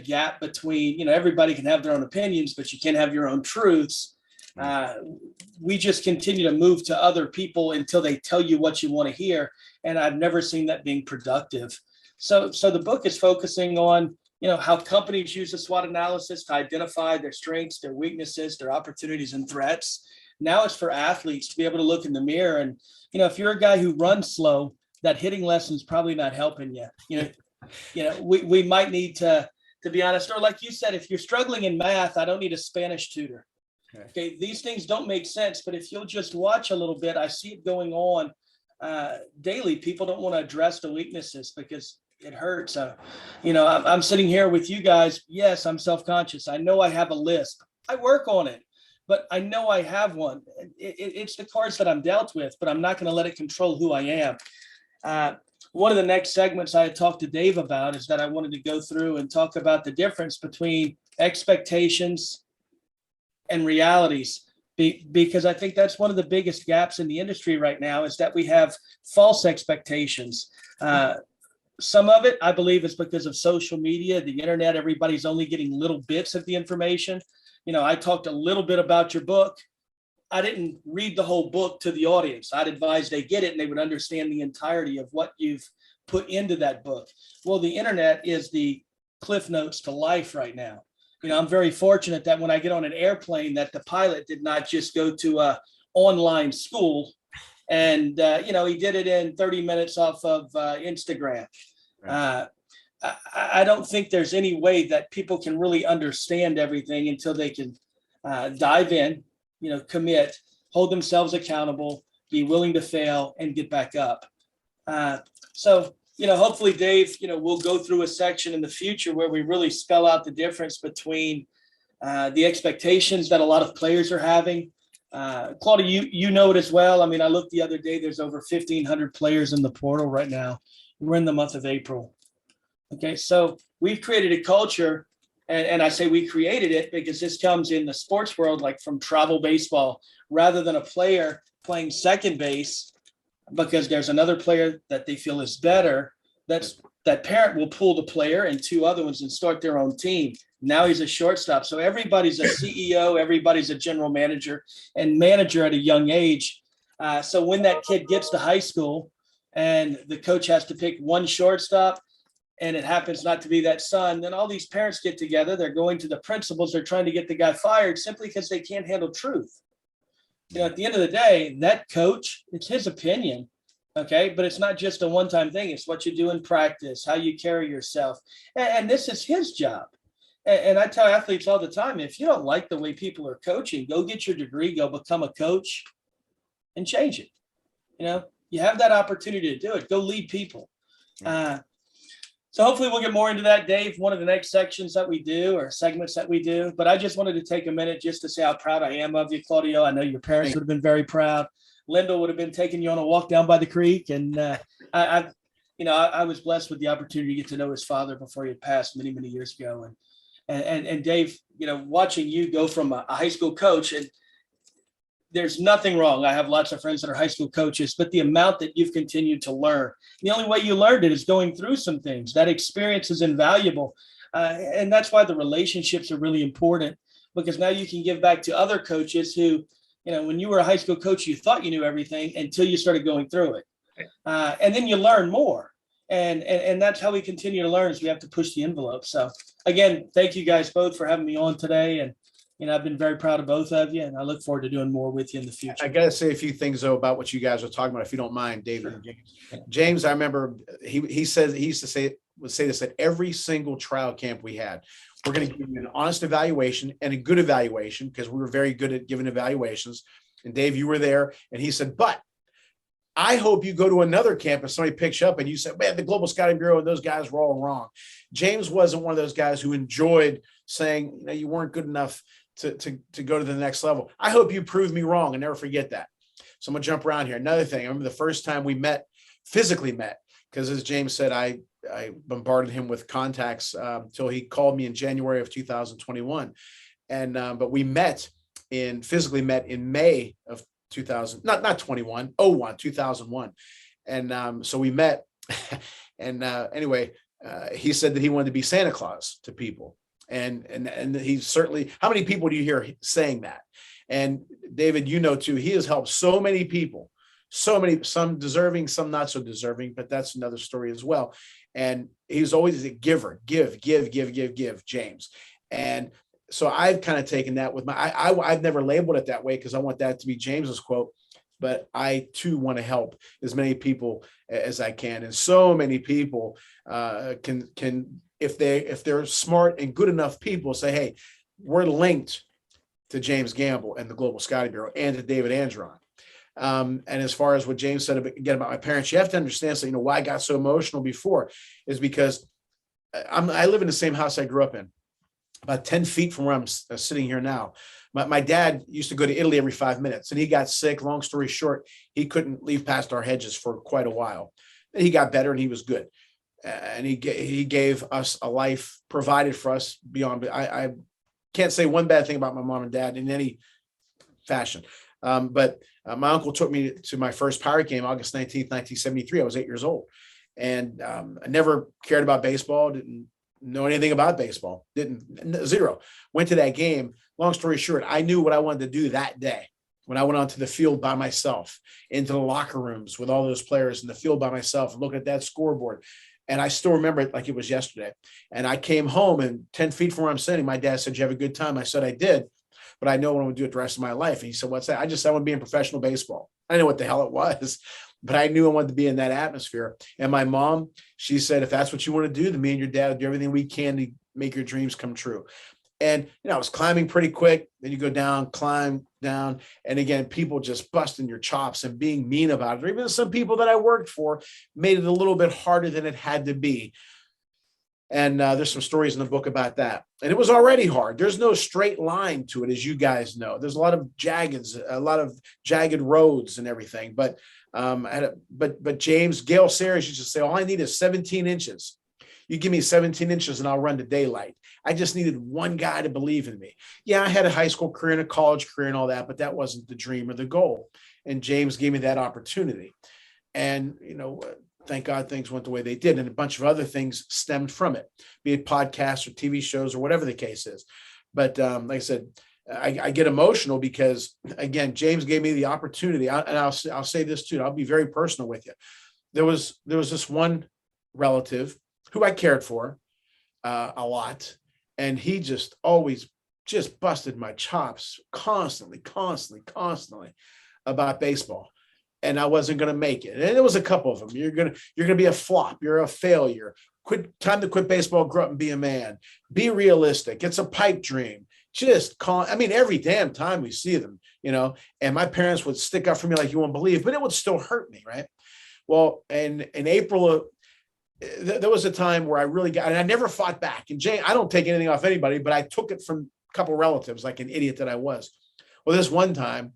gap between, everybody can have their own opinions, but you can't have your own truths. We just continue to move to other people until they tell you what you want to hear. And I've never seen that being productive. So the book is focusing on, how companies use the SWOT analysis to identify their strengths, their weaknesses, their opportunities and threats. Now it's for athletes to be able to look in the mirror. And, if you're a guy who runs slow, that hitting lesson is probably not helping you. We might need to be honest, or like you said, if you're struggling in math, I don't need a Spanish tutor. Okay. These things don't make sense, but if you'll just watch a little bit, I see it going on daily. People don't want to address the weaknesses because it hurts. I'm sitting here with you guys. Yes, I'm self-conscious. I know I have a lisp. I work on it, but I know I have one. It's the cards that I'm dealt with, but I'm not going to let it control who I am. One of the next segments I had talked to Dave about is that I wanted to go through and talk about the difference between expectations and realities, because I think that's one of the biggest gaps in the industry right now, is that we have false expectations. Some of it, I believe, is because of social media, the internet. Everybody's only getting little bits of the information. I talked a little bit about your book. I didn't read the whole book to the audience. I'd advise they get it and they would understand the entirety of what you've put into that book. Well, the internet is the cliff notes to life right now. I'm very fortunate that when I get on an airplane, that the pilot did not just go to a online school and, he did it in 30 minutes off of Instagram. I don't think there's any way that people can really understand everything until they can dive in, commit, hold themselves accountable, be willing to fail and get back up. So hopefully, Dave, we'll go through a section in the future where we really spell out the difference between the expectations that a lot of players are having. Claudia, you know it as well. I mean, I looked the other day, there's over 1,500 players in the portal right now. We're in the month of April. Okay, so we've created a culture, and I say we created it because this comes in the sports world, like from travel baseball. Rather than a player playing second base because there's another player that they feel is better, that parent will pull the player and two other ones and start their own team. Now he's a shortstop. So everybody's a CEO, everybody's a general manager and manager at a young age. So when that kid gets to high school and the coach has to pick one shortstop and it happens not to be that son, then all these parents get together. They're going to the principals. They're trying to get the guy fired simply because they can't handle truth. At the end of the day, that coach, it's his opinion. Okay. But it's not just a one-time thing. It's what you do in practice, how you carry yourself. And this is his job. And I tell athletes all the time, if you don't like the way people are coaching, go get your degree, go become a coach and change it. You have that opportunity to do it. Go lead people. So hopefully we'll get more into that, Dave, one of the next sections that we do or segments that we do. But I just wanted to take a minute just to say how proud I am of you, Claudio. I know your parents would have been very proud. Linda would have been taking you on a walk down by the creek. And I was blessed with the opportunity to get to know his father before he had passed many, many years ago. And Dave, watching you go from a high school coach, and there's nothing wrong. I have lots of friends that are high school coaches, but the amount that you've continued to learn, the only way you learned it is going through some things. That experience is invaluable. And that's why the relationships are really important, because now you can give back to other coaches who, when you were a high school coach, you thought you knew everything until you started going through it. And then you learn more. And that's how we continue to learn, is we have to push the envelope. So again, thank you guys both for having me on today. And I've been very proud of both of you, and I look forward to doing more with you in the future. I got to say a few things, though, about what you guys are talking about, if you don't mind, David and James. James, I remember he used to say this at every single trial camp we had. We're going to give you an honest evaluation and a good evaluation, because we were very good at giving evaluations. And Dave, you were there, and he said, but I hope you go to another camp and somebody picks you up and you said, man, the Global Scouting Bureau and those guys were all wrong. James wasn't one of those guys who enjoyed saying, you weren't good enough to go to the next level. I hope you prove me wrong and never forget that. So I'm gonna jump around here. Another thing, I remember the first time we physically met, because as James said, I bombarded him with contacts until he called me in January of 2021. And but we physically met in May of 2000, not 2001. And so we met. And anyway, he said that he wanted to be Santa Claus to people. And he certainly, how many people do you hear saying that? And David, too, he has helped so many people, some deserving, some not so deserving, but that's another story as well. And he's always a giver, give, James. And so I've kind of taken that with I've never labeled it that way, because I want that to be James's quote, but I too want to help as many people as I can. And so many people can, if they're smart and good enough people, say, hey, we're linked to James Gamble and the Global Scouting Bureau and to David Andron. And as far as what James said again about my parents, you have to understand, so why I got so emotional before is because I live in the same house I grew up in, about 10 feet from where I'm sitting here now. My dad used to go to Italy every 5 minutes, and he got sick. Long story short, he couldn't leave past our hedges for quite a while. And he got better and he was good. And he gave us a life, provided for us beyond. I can't say one bad thing about my mom and dad in any fashion. But my uncle took me to my first Pirate game, August 19th, 1973. I was 8 years old. And I never cared about baseball, didn't know anything about baseball, zero. Went to that game. Long story short, I knew what I wanted to do that day when I went onto the field by myself, into the locker rooms with all those players in the field by myself, and look at that scoreboard. And I still remember it like it was yesterday. And I came home, and 10 feet from where I'm sitting, my dad said, "Did you have a good time?" I said, "I did, but I know what I'm going to do it the rest of my life." And he said, "What's that?" I just said, "I want to be in professional baseball." I didn't know what the hell it was, but I knew I wanted to be in that atmosphere. And my mom, she said, "If that's what you want to do, then me and your dad will do everything we can to make your dreams come true." And, I was climbing pretty quick. Then you go down, climb down. And again, people just busting your chops and being mean about it. Or even some people that I worked for made it a little bit harder than it had to be. And there's some stories in the book about that. And it was already hard. There's no straight line to it, as you guys know. There's a lot of jagged roads and everything. But James, Gail Sayers used to say, all I need is 17 inches. You give me 17 inches and I'll run to daylight. I just needed one guy to believe in me. Yeah, I had a high school career and a college career and all that, but that wasn't the dream or the goal. And James gave me that opportunity. And, thank God things went the way they did. And a bunch of other things stemmed from it, be it podcasts or TV shows or whatever the case is. But like I said, I get emotional because, again, James gave me the opportunity. And I'll say this too. I'll be very personal with you. There was this one relative who I cared for a lot, and he just always just busted my chops constantly about baseball, and I wasn't going to make it. And there was a couple of them. You're gonna be a flop. You're a failure. Time to quit baseball. Grow up and be a man. Be realistic. It's a pipe dream. Every damn time we see them, and my parents would stick up for me like you won't believe, but it would still hurt me, right? Well, in April, there was a time where I really got, and I never fought back. And Jay, I don't take anything off anybody, but I took it from a couple of relatives, like an idiot that I was. Well, this one time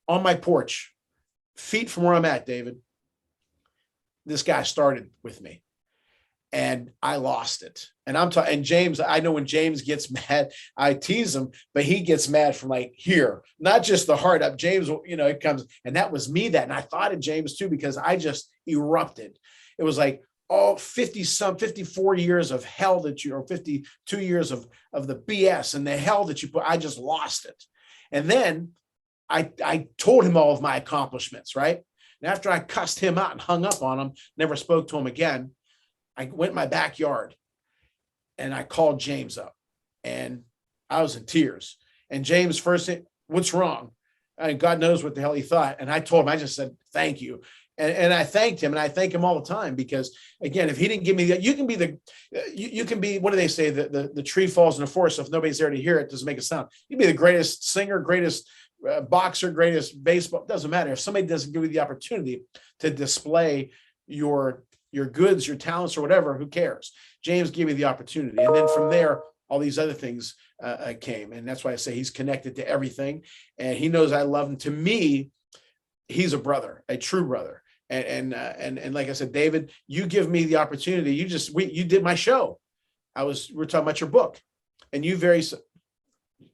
on my porch, feet from where I'm at, David, this guy started with me. And I lost it. And and James, I know when James gets mad, I tease him, but he gets mad from like here, not just the heart up. James, it comes, and that was me and I thought of James too, because I just erupted. It was like, 54 years of hell or 52 years of the BS and the hell that you put, I just lost it. And then I told him all of my accomplishments, right? And after I cussed him out and hung up on him, never spoke to him again, I went in my backyard and I called James up and I was in tears. And James first said, "What's wrong?" And God knows what the hell he thought. And I told him, I just said, "Thank you." And I thanked him, and I thank him all the time, because again, if he didn't give me that, you can be, what do they say? The tree falls in the forest. So if nobody's there to hear it, doesn't make a sound. You can be the greatest singer, greatest boxer, greatest baseball. It doesn't matter. If somebody doesn't give you the opportunity to display your goods, your talents, or whatever, who cares? James gave me the opportunity. And then from there, all these other things came. And that's why I say he's connected to everything. And he knows I love him. To me, he's a brother, a true brother. And like I said, David, you give me the opportunity. You did my show. We're talking about your book, and you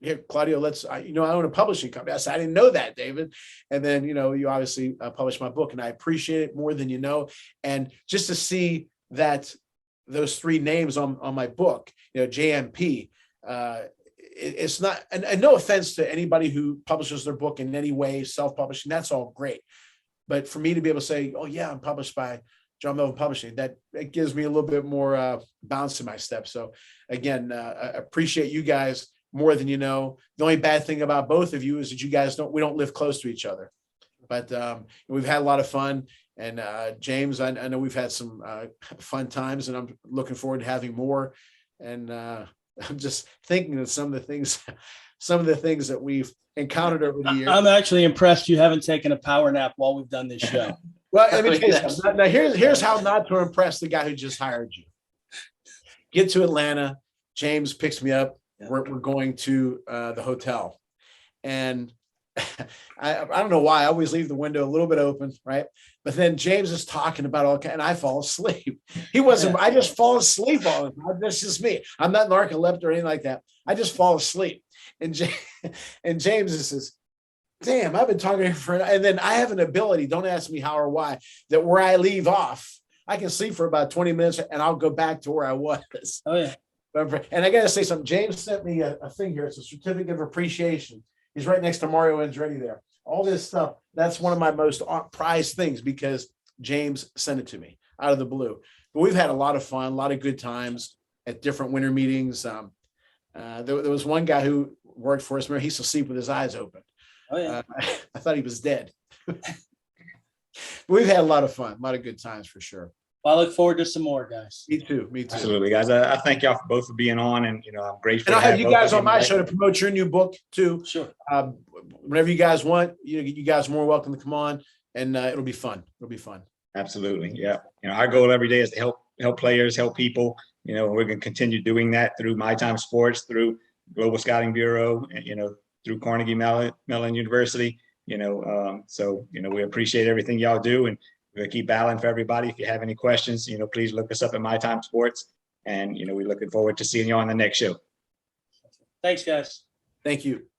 here, Claudio, I own a publishing company. I said, I didn't know that, David. And then, you obviously published my book, and I appreciate it more than you know. And just to see that those three names on my book, JMP, it's not, and no offense to anybody who publishes their book in any way, self-publishing, that's all great. But for me to be able to say, "Oh yeah, I'm published by John Melvin Publishing," it gives me a little bit more bounce in my step. So again, I appreciate you guys more than you know. The only bad thing about both of you is that you guys we don't live close to each other, but we've had a lot of fun. And James, I know we've had some fun times, and I'm looking forward to having more. And I'm just thinking of some of the things that we've encountered over the years. I'm actually impressed you haven't taken a power nap while we've done this show. Well, let me tell you something. Now, here's how not to impress the guy who just hired you. Get to Atlanta. James picks me up. Yeah. We're going to the hotel. And I don't know why I always leave the window a little bit open, right? But then James is talking about and I fall asleep. He wasn't. Yeah. I just fall asleep all the time. That's just me. I'm not narcoleptic or anything like that. I just fall asleep. And James says, "Damn, I've been talking here for." And then I have an ability. Don't ask me how or why. That where I leave off, I can sleep for about 20 minutes, and I'll go back to where I was. Oh yeah. And I got to say something. James sent me a thing here. It's a certificate of appreciation. He's right next to Mario Andretti there. All this stuff. That's one of my most prized things, because James sent it to me out of the blue. But we've had a lot of fun, a lot of good times at different winter meetings. There was one guy who worked for us. He used to sleep with his eyes open. Oh yeah. I thought he was dead. But we've had a lot of fun, a lot of good times for sure. Well, I look forward to some more, guys. Me too. Absolutely, guys. I thank y'all for both for being on, and I'm grateful. And I'll have you guys on my show to promote your new book too. Sure. Whenever you guys want, you guys are more welcome to come on, and it'll be fun. Absolutely, yeah. Our goal every day is to help players, help people. We're going to continue doing that through MyTime Sports, through Global Scouting Bureau, and through Carnegie Mellon University. So we appreciate everything y'all do, and we're going to keep battling for everybody. If you have any questions, please look us up at MyTime Sports. And, we're looking forward to seeing you on the next show. Thanks, guys. Thank you.